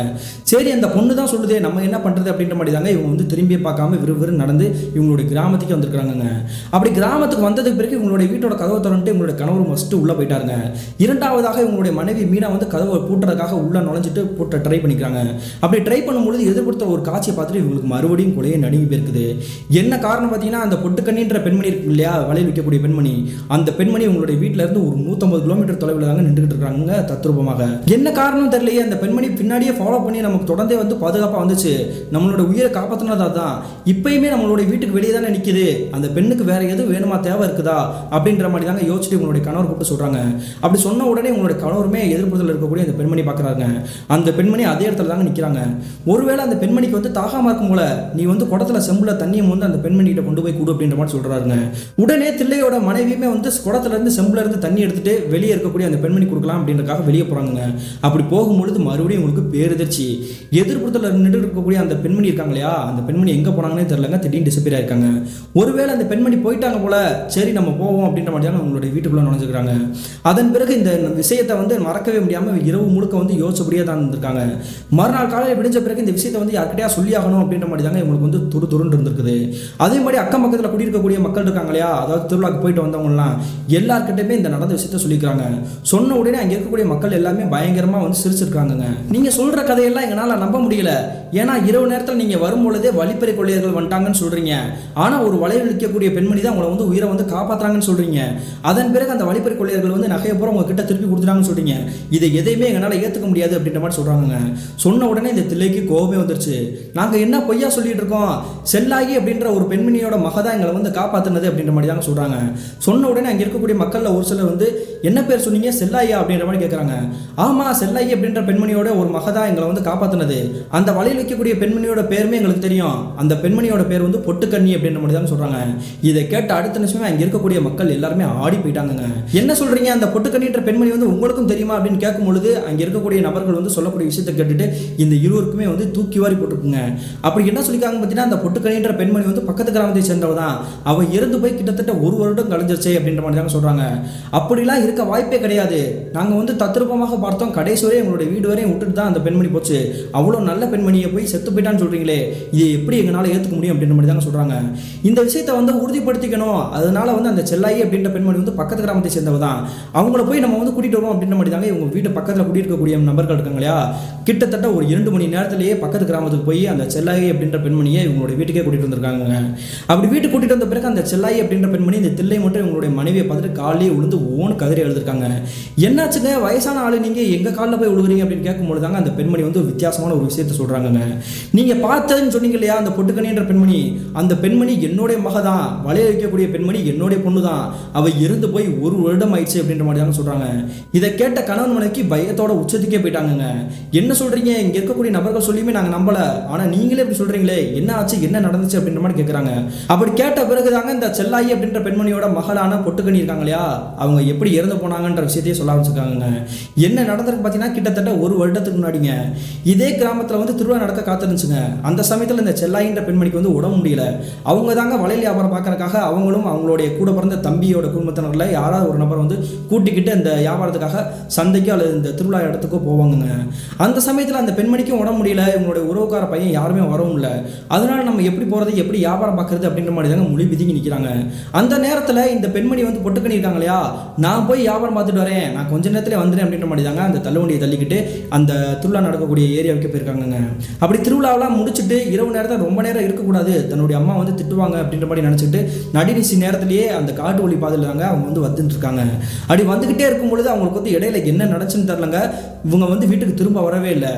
சரி, அந்த பொண்ணு தான் சொல்லுதே, நம்ம என்ன பண்ணுறது அப்படின்ற மாதிரி தாங்க இவங்க வந்து திரும்பியே பார்க்காம விறுவிறு நடந்து இவங்களுடைய கிராமத்துக்கு வந்திருக்காங்க. அப்படி கிராமத்துக்கு வந்ததுக்கு பிறகு இவங்களுடைய வீட்டோட கதவை திறந்துட்டு இவங்களுடைய கணவர் ஃபஸ்ட்டு உள்ளே போயிட்டாருங்க. இரண்டாவதாக இவங்களுடைய மனைவி மீனா வந்து கதவை பூட்டுறதுக்காக உள்ளே நுழைஞ்சிட்டு பூட்ட ட்ரை பண்ணிக்கிறாங்க. அப்படி ட்ரை பண்ணும்பொழுது எதிர்படுத்த ஒரு காட்சியை பார்த்துட்டு இவங்களுக்கு மறுபடியும் கொலையை நடுங்கி போயிருக்குது. என்ன காரணம் பார்த்தீங்கன்னா, அந்த பொட்டுக்கண்ணின்ற பெண்மணி இருக்கு இல்லையா, வளையல் விற்கக்கூடிய பெண்மணி, அந்த பெண்மணி உங்களுடைய வீட்டில இருந்து ஒரு 150 கிலோமீட்டர் தொலைவில் தாங்க நின்றுகிட்டு இருக்காங்க தத்ரூபமாக. என்ன காரணம் தெரியலையே, அந்த பெண்மணி பின்னாடியே ஃபாலோ பண்ணி நமக்கு தொடர்ந்தே வந்து பாதுகாப்பாக வந்துச்சு, நம்மளோட உயிரை காப்பாற்றினதா தான், இப்பயுமே நம்மளுடைய வீட்டுக்கு வெளியே தானே நிற்கிது, அந்த பெண்ணுக்கு வேற எதுவும் வேணுமா, தேவை இருக்குதா அப்படின்ற மாதிரி தாங்க யோசிச்சுட்டு உங்களுடைய கணவர் கூப்பிட்டு சொல்கிறாங்க. அப்படி சொன்ன உடனே உங்களுடைய கணவருமே எதிர்ப்புறத்தில் இருக்கக்கூடிய அந்த பெண்மணி பார்க்குறாங்க. அந்த பெண்மணி அதே இடத்துல தாங்க நிற்கிறாங்க. ஒருவேளை அந்த பெண்மணிக்கு வந்து தாகமாக இருக்கும் போல, நீ வந்து குடத்தில் செம்புல தண்ணியை வந்து அந்த பெண்மணிகிட்ட கொண்டு போய் கொடு அப்படின்ற மாதிரி சொல்கிறாருங்க. உடனே தில்லையோட மனைவியுமே வந்து குடத்துல இருந்து செம்புல இருந்து தண்ணி எடுத்துட்டு வெளியே இருக்கக்கூடிய அந்த பெண்மணி கொடுக்கலாம் அப்படின்றக்காக வெளியே போகிறாங்க. அப்படி போகும்பொழுது மறுபடியும் மறுபடியும் உங்களுக்கு பேரதிர்ச்சி. எதிர்ப்புறத்தில் நின்று இருக்கக்கூடிய அந்த பெண்மணி இருக்காங்க இல்லையா, அந்த பெண்மணி எங்கே போனாங்கன்னே தெரியலங்க, திடீர்னு டிசப்பியர் ஆயிருக்காங்க. ஒருவேளை அந்த பெண்மணி போயிட்டாங்க போல, சரி நம்ம போவோம் அப்படின்ற மாதிரியான உங்களுடைய வீட்டுக்குள்ளே நுழைஞ்சிருக்காங்க. அதன் பிறகு இந்த விஷயத்தை வந்து மறக்கவே முடியாமல் இரவு முழுக்க வந்து யோசிச்சபடியே தான் இருந்திருக்காங்க. மறுநாள் காலையில் விடிஞ்ச பிறகு இந்த விஷயத்தை வந்து யார்கிட்டயா சொல்லி ஆகணும் அப்படின்ற மாதிரி தாங்க இவங்களுக்கு வந்து துருன்னு இருந்திருக்குது. அதே மாதிரி அக்கம் பக்கத்தில் குடியிருக்கக்கூடிய மக்கள் இருக்காங்க இல்லையா, அதாவது திருவிழாக்கு போயிட்டு வந்தவங்கலாம் எல்லாருக்கிட்டையுமே இந்த நடந்த விஷயத்த சொல்லிக்கிறாங்க. சொன்ன உடனே அங்கே இருக்கக்கூடிய மக்கள் எல்லாமே பயங்கரமாக வந்து சிரிச்சிருக்காங்க. நீங்கள் சொல்கிற கதையெல்லாம் எங்களால் நம்ப முடியல. ஏன்னா இரவு நேரத்தில் நீங்கள் வரும்பொழுதே வழிப்பறி கொள்ளையர்கள் வந்துட்டாங்கன்னு சொல்கிறீங்க. ஆனால் ஒரு வலையில் நிற்கக்கூடிய பெண்மணி தான் உங்களை வந்து உயிரை வந்து காப்பாற்றுறாங்கன்னு சொல்கிறீங்க. அதன் பிறகு அந்த வழிப்பறி கொள்ளையர்கள் வந்து நகையை பூரா உங்ககிட்ட திருப்பி கொடுத்துட்டாங்கன்னு சொல்கிறீங்க. இதை எதையுமே எங்களால் ஏற்றுக்க முடியாது அப்படின்ற மாதிரி சொல்கிறாங்க. சொன்ன உடனே இந்த தில்லைக்கு கோபமே வந்துருச்சு. நாங்கள் என்ன பொய்யா சொல்லிட்டு இருக்கோம், செல்லாயி அப்படின்ற ஒரு பெண்மணியோட மக தான் எங்களை வந்து காப்பாற்றினது அப்படின்ற மாதிரி தாங்க சொல்கிறாங்க. சொன்ன உடனே அங்கே இருக்கக்கூடிய மக்களில் ஒரு சிலர் வந்து என்ன பேர் சொன்னீங்க, செல்லாயா அப்படின்ற மாதிரி கேட்குறாங்க. ஆமாம், செல்லாயி அப்படின்ற பெண்மணியோட ஒரு மக தான் எங்களை வந்து காப்பாற்றினது. அந்த வலையில் வைக்கக்கூடிய பெண்மணியோட பேருமே எங்களுக்கு தெரியும். அந்த பெண்மணியோட பேர் வந்து பொட்டுக்கண்ணி அப்படின்ற மாதிரி தான் சொல்கிறாங்க. இதை கேட்ட அடுத்த நிமிஷமே அங்கே இருக்கக்கூடிய மக்கள் எல்லாருமே ஆடி போயிட்டாங்க. என்ன சொல்கிறீங்க, அந்த பொட்டுக்கண்ணின்ற பெண்மணி வந்து உங்களுக்கும் தெரியுமா அப்படின்னு கேட்கும் பொழுது அங்கே இருக்கக்கூடிய நபர்கள் வந்து சொல்லக்கூடிய விஷயத்தை கேட்டுட்டு இந்த இருவருக்குமே வந்து தூக்கி வாரி போட்டுருக்குங்க. அப்படி என்ன சொல்லிக்காங்க பார்த்தீங்கன்னா, அந்த பொட்டுக்கண்ணின்ற பெண்மணி வந்து பக்கத்து கிராமத்தை சேர்ந்தவ தான். அவள் இறந்து போய் கிட்டத்தட்ட ஒரு வருடம் கழிஞ்சிருச்சு அப்படின்ற மாதிரி தாங்க சொல்கிறாங்க. அப்படிலாம் இருக்க வாய்ப்பே கிடையாது. நாங்கள் வந்து தத்ரூபமாக பார்த்தோம், கடைசி வரை எங்களுடைய வீடு வரையும் விட்டுட்டு தான் அந்த பெண்மணி போச்சு. அவ்வளோ நல்ல பெண்மணியை போய் செத்து போயிட்டான்னு சொல்கிறீங்களே, இது எப்படி எங்களால் ஏற்றுக்க முடியும் அப்படின்ற மாதிரி தாங்க சொல்கிறாங்க. இந்த விஷயத்தை வந்து உறுதிப்படுத்திக்கணும். அதனால வந்து அந்த செல்லாயி அப்படின்ற பெண்மணி வந்து பக்கத்து கிராமத்தை சேர்ந்தவ தான். அவங்கள போய் நம்ம வந்து கூட்டிகிட்டு வரோம் அப்படின்ற மாதிரி தாங்க இவங்க வீட்டு பக்கத்தில் குடியிருக்கக்கூடிய நபர்கள் இருக்காங்க இல்லையா, கிட்டத்தட்ட ஒரு 2 மணி நேரத்திலேயே பக்கத்து கிராமத்துக்கு போய் அந்த செல்லாயி அப்படின்ற பெண்மணியை இவங்களுடைய வீட்டுக்கே கூட்டிகிட்டு வந்திருக்காங்க. அப்படி வீட்டுக்கு கூட்டிகிட்டு வந்த பிறகு அந்த செல்லாயி அப்படின்ற பெண்மணி இந்த தில்லை மட்டும் இவங்களுடைய மனைவியை பார்த்துட்டு காலையே விழுந்து ஓன்னு கதறி எழுதிருக்காங்க. என்னாச்சுங்க, வயசான ஆளு நீங்கள் எங்கள் காலில் போய் விழுகுறீங்க அப்படின்னு கேட்கும்போது தாங்க அந்த பெண்மணி வந்து வித்தியாசமான ஒரு விஷயத்தை சொல்கிறாங்க. நீங்கள் பார்த்ததுன்னு சொன்னீங்க இல்லையா அந்த பொட்டுக்கணின்ற பெண்மணி, அந்த பெண்மணி என்னுடைய மக தான். வலைய வைக்கக்கூடிய பெண்மணி என்னுடைய பொண்ணு தான். அவள் இருந்து போய் 1 வருடம் ஆயிடுச்சு அப்படின்ற மாதிரி தாங்க சொல்கிறாங்க. இதை கேட்ட கணவன் மனைவிக்கு பயத்தோட உச்சத்துக்கே போயிட்டாங்க. என்ன சொல்கிறீங்க, இங்கே இருக்கக்கூடிய நபர்கள் சொல்லியுமே நாங்கள் நம்பலை, ஆனால் நீங்களே இப்படி சொல்கிறீங்களே, என்ன ஆச்சு, என்ன நடந்துச்சு அப்படின்ற மாதிரி கேட்குறாங்க. அப்படி கேட்ட பிறகு தாங்க இந்த செல்லாயி அப்படின்ற பெண்மணியோட மகளான பொட்டுக்கணி இருக்காங்க இல்லையா, அவங்க எப்படி இறந்து போனாங்கன்ற விஷயத்தையே சொல்ல ஆரம்பிச்சிருக்காங்க. என்ன நடந்திருக்கு பார்த்தீங்கன்னா, கிட்டத்தட்ட 1 வருடத்துக்கு முன்னாடிங்க இதே கிராமத்தில் வந்து திருவிழா நடக்க காத்திருந்துச்சுங்க. அந்த சமயத்தில் இந்த செல்லாயின்ற பெண்மணிக்கு வந்து உடம்பு முடியல. அவங்க தாங்க வலையில் வியாபாரம் பார்க்கறதுக்காக அவங்களும் அவங்களுடைய கூட பிறந்த தம்பியோட குடும்பத்தினரில் யாராவது ஒரு நபர் வந்து கூட்டிக்கிட்டு அந்த வியாபாரத்துக்காக சந்தைக்கோ அல்லது இந்த திருவிழா இடத்துக்கோ போவாங்க. அந்த சமயத்தில் அந்த பெண்மணிக்கும் உடம்பு முடியல, இவங்களுடைய உறவுக்கார பையன் யாருமே வரவும் இல்லை. அதனால நம்ம எப்படி போகிறது, எப்படி வியாபாரம் பார்க்கறது அப்படின்ற மாதிரி தாங்க மொழி பிதிங்கி நிற்கிறாங்க. அந்த நேரத்தில் இந்த பெண்மணி வந்து பொட்டுக்கணி இருக்காங்க இல்லையா, நான் போய் வியாபாரம் பார்த்துட்டு வரேன், நான் கொஞ்ச நேரத்தில் வந்துடுறேன் அப்படின்ற மாதிரி தாங்க அந்த தள்ளுவண்டியை தள்ளிக்கிட்டு அந்த திருவிழா நடக்கக்கூடிய ஏரியாவுக்கு போயிருக்காங்க. அப்படி திருவிழாவெல்லாம் முடிச்சுட்டு இரவு நேரத்தில் ரொம்ப நேரம் இருக்கக்கூடாது, தன்னுடைய அம்மா வந்து திட்டுவாங்க அப்படின்ற மாதிரி நினச்சிட்டு நடுநிசி நேரத்திலேயே அந்த காட்டு வழி பாதையில் தாங்க அவங்க வந்து வந்துட்டு இருக்காங்க. அப்படி வந்துக்கிட்டே இருக்கும்பொழுது அவங்களுக்கு வந்து இடையில என்ன நடச்சுன்னு தெரிலங்க, இவங்க வந்து வீட்டுக்கு திரும்ப வரவே இல்லை.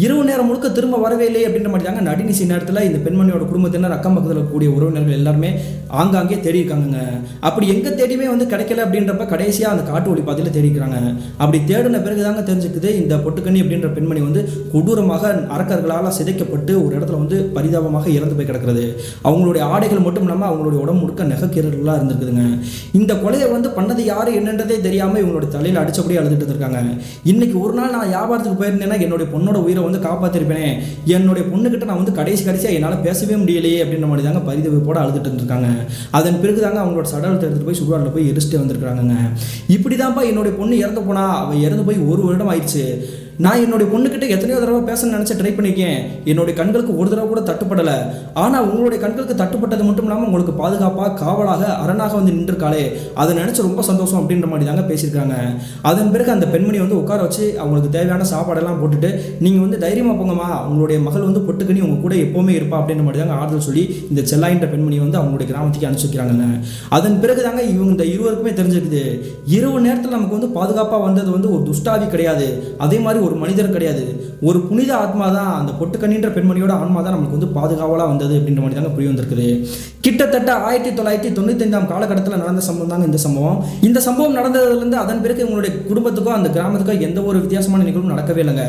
இரவு நேரம் முழுக்க திரும்ப வரவே இல்லை அப்படின்ற மாதிரி தாங்க நடுநிசி நேரத்தில் இந்த பெண்மணியோட குடும்பத்தினர் அக்கம் பக்கத்தில் இருக்கக்கூடிய உறவினர்கள் எல்லாருமே ஆங்காங்கே தேடி இருக்காங்க. அப்படி எங்கே தேடியுமே வந்து கிடைக்கல அப்படின்றப்ப கடைசியாக அந்த காட்டு வழி பாதையில் தேடிக்கிறாங்க. அப்படி தேடின பிறகு தாங்க தெரிஞ்சுக்குது இந்த பொட்டுக்கண்ணி அப்படின்ற பெண்மணி வந்து கொடூரமாக அரக்கர்களால் சிதைக்கப்பட்டு ஒரு இடத்துல வந்து பரிதாபமாக இறந்து போய் கிடக்கிறது. அவங்களுடைய ஆடைகள் மட்டும் இல்லாமல் அவங்களுடைய உடம்பு முழுக்க நெகக்கீரர்களாக இருந்திருக்குதுங்க. இந்த கொலையை வந்து பண்ணது யார் என்னன்றதே தெரியாமல் இவங்களுடைய தலையில் அடிச்சபடியே அழுதுட்டு இருக்காங்க. இன்னைக்கு ஒரு நாள் நான் வியாபாரத்துக்கு போயிருந்தேன்னா என்னுடைய பொண்ணோட உயிரை வந்து காப்பாற்றிருப்பேனே, என்னுடைய பொண்ணுக்கிட்ட நான் வந்து கடைசியாக என்னால் பேசவே முடியலையே அப்படின்ற மாதிரி தாங்க பரிதவிப்போட அழுதுட்டு இருக்காங்க. அதன் பிறகு தாங்க அவங்களோட சடலத்தை எடுத்துகிட்டு போய் சுடுகாட்டில் போய் எரிச்சிட்டு வந்திருக்காங்க. இப்படி தான்ப்பா என்னுடைய பொண்ணு இறந்து போனா, அவள் இறந்து போய் 1 வருடம் ஆயிடுச்சு. நான் என்னுடைய பொண்ணுக்கிட்ட எத்தனையோ தடவை பேச நினச்சி ட்ரை பண்ணியிருக்கேன், என்னுடைய கண்களுக்கு ஒரு தடவை கூட தட்டுப்படலை. ஆனால் உங்களுடைய கண்களுக்கு தட்டுப்பட்டது மட்டும் இல்லாமல் உங்களுக்கு பாதுகாப்பாக காவலாக அரணாக வந்து நின்றுருக்காளே, அதை நினச்சி ரொம்ப சந்தோஷம் அப்படின்ற மாதிரி தாங்க பேசியிருக்காங்க. அதன் பிறகு அந்த பெண்மணி வந்து உட்கார வச்சு அவங்களுக்கு தேவையான சாப்பாடெல்லாம் போட்டுட்டு நீங்கள் வந்து தைரியமாக போங்கம்மா, உங்களுடைய மகள் வந்து பொட்டுக்கணி உங்கள் கூட எப்போவுமே இருப்பா அப்படின்ற மாதிரி தாங்க ஆறுதல் சொல்லி இந்த செல்லாயின்ற பெண்மணி வந்து அவங்களுடைய கிராமத்துக்கு அனுப்பிச்சிக்கிறாங்க. அதன் பிறகு தாங்க இவங்க இந்த இருவருக்குமே தெரிஞ்சிருக்குது, இரவு நேரத்தில் நமக்கு வந்து பாதுகாப்பாக வந்தது வந்து ஒரு துஷ்டாவி கிடையாது, அதே மாதிரி ஒரு மனிதர் கிடையாது, ஒரு புனித ஆத்மா தான். அந்த பொட்டுக்கண்ணின்ற பெண்மணியோட ஆன்மா தான் நமக்கு வந்து பாதுகாவலாக வந்தது அப்படின்ற மாதிரி தாங்க புரிய வந்திருக்குது. கிட்டத்தட்ட 1995 காலகட்டத்தில் நடந்த சம்பவம் தாங்க இந்த சம்பவம். இந்த சம்பவம் நடந்ததுலேருந்து அதன் பிறகு உங்களுடைய குடும்பத்துக்கோ அந்த கிராமத்துக்கோ எந்த ஒரு வித்தியாசமான நிகழ்வும் நடக்கவே இல்லைங்க.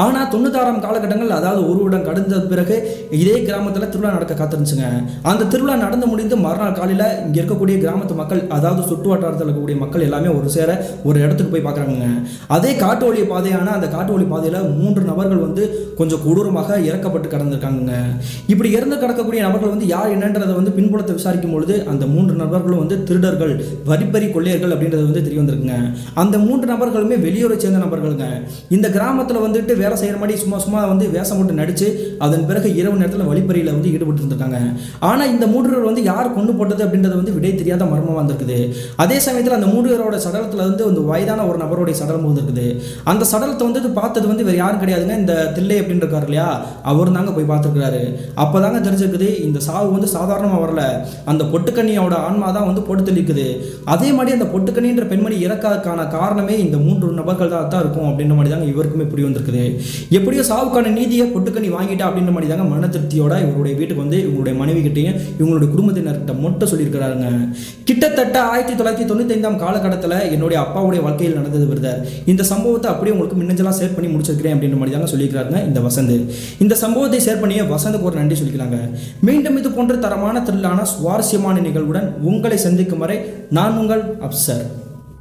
ஆனால் 96 காலகட்டங்கள், அதாவது 1 வருடம் கடந்த பிறகு இதே கிராமத்தில் திருவிழா நடக்க காத்திருந்துச்சுங்க. அந்த திருவிழா நடந்து முடிந்து மறுநாள் காலையில் இங்கே இருக்கக்கூடிய கிராமத்து மக்கள், அதாவது சுற்று வட்டாரத்தில் இருக்கக்கூடிய மக்கள் எல்லாமே ஒரு சேர ஒரு இடத்துக்கு போய் பார்க்குறாங்க. அதே காட்டு வழி பாதையான அந்த காட்டு வழி பாதையில் 3 நபர்கள் வந்து கொஞ்சம் கொடூரமாக இறக்கப்பட்டு கடந்திருக்காங்க. இப்படி இறந்து கிடக்கக்கூடிய நபர்கள் வந்து யார் என்னன்றதை வந்து பின்புலத்தை விசாரிக்கும் பொழுது அந்த 3 நபர்களும் வந்து திருடர்கள், வரிப்பறி கொள்ளையர்கள் அப்படின்றது வந்து தெரிய வந்திருக்குங்க. அந்த 3 நபர்களுமே வெளியூரை சேர்ந்த நபர்களுங்க. இந்த கிராமத்தில் வந்துட்டு வேலை செய்கிற மாதிரி சும்மா வந்து வேஷம் போட்டு நடித்து அதன் பிறகு இரவு நேரத்தில் வழிப்பறியில் வந்து ஈடுபட்டு இருந்திருக்காங்க. ஆனால் இந்த 3 பேர் வந்து யார் கொண்டு போட்டது அப்படின்றது வந்து விடை தெரியாத மர்மமாக வந்திருக்குது. அதே சமயத்தில் அந்த 3 பேரோட சடலத்தில் வந்து ஒரு வயதான ஒரு நபருடைய சடலம் வந்துருக்குது. அந்த சடலத்தை வந்து பார்த்தது வந்து வேறு யாரும் கிடையாதுங்க, இந்த தில்லை அப்படின்னு இருக்காரு இல்லையா, அவர் தாங்க போய் பார்த்துருக்காரு. அப்போ தாங்க தெரிஞ்சிருக்குது இந்த சாவு வந்து சாதாரணமாக வரல, அந்த பொட்டுக்கண்ணியோட ஆன்மா தான் வந்து போட்டு தெளிக்குது. அதே மாதிரி அந்த பொட்டுக்கண்ணின்ற பெண்மணி இறக்காததுக்கான காரணமே இந்த 3 நபர்கள் தான் இருக்கும் அப்படின்ற மாதிரி தாங்க இவருக்குமே புரிய வந்திருக்குது. எப்படியோ சாவுக்கான நீதியை பொட்டுக்கண்ணி வாங்கிட்டா அப்படின்ற மாதிரி தாங்க மன திருப்தியோட இவருடைய வீட்டுக்கு வந்து இவங்களுடைய மனைவி கிட்டையும் இவங்களுடைய குடும்பத்தினர்கிட்ட மட்டும் சொல்லியிருக்கிறாருங்க. கிட்டத்தட்ட 1995 காலகட்டத்தில் என்னுடைய அப்பாவுடைய வாழ்க்கையில் நடந்தது பிரதர். இந்த சம்பவத்தை அப்படியே உங்களுக்கு மின்னஞ்சலாக ஷேர் பண்ணி முடிச்சிருக்கிறேன் அப்படின்ற மாதிரி தாங்க சொல்லியிருக்கிறாருங்க இந்த வசந்த். இந்த சம்பவத்தை ஷேர் பண்ணிய வசந்துக்கு ஒரு நன்றி சொல்லிக்கலாங்க. மீண்டும் இது போன்ற தரமான த்ரில்லான சுவாரஸ்யமான நிகழ்வுடன் உங்களை சந்திக்கும் வரை நான் உங்கள் அப்சர்.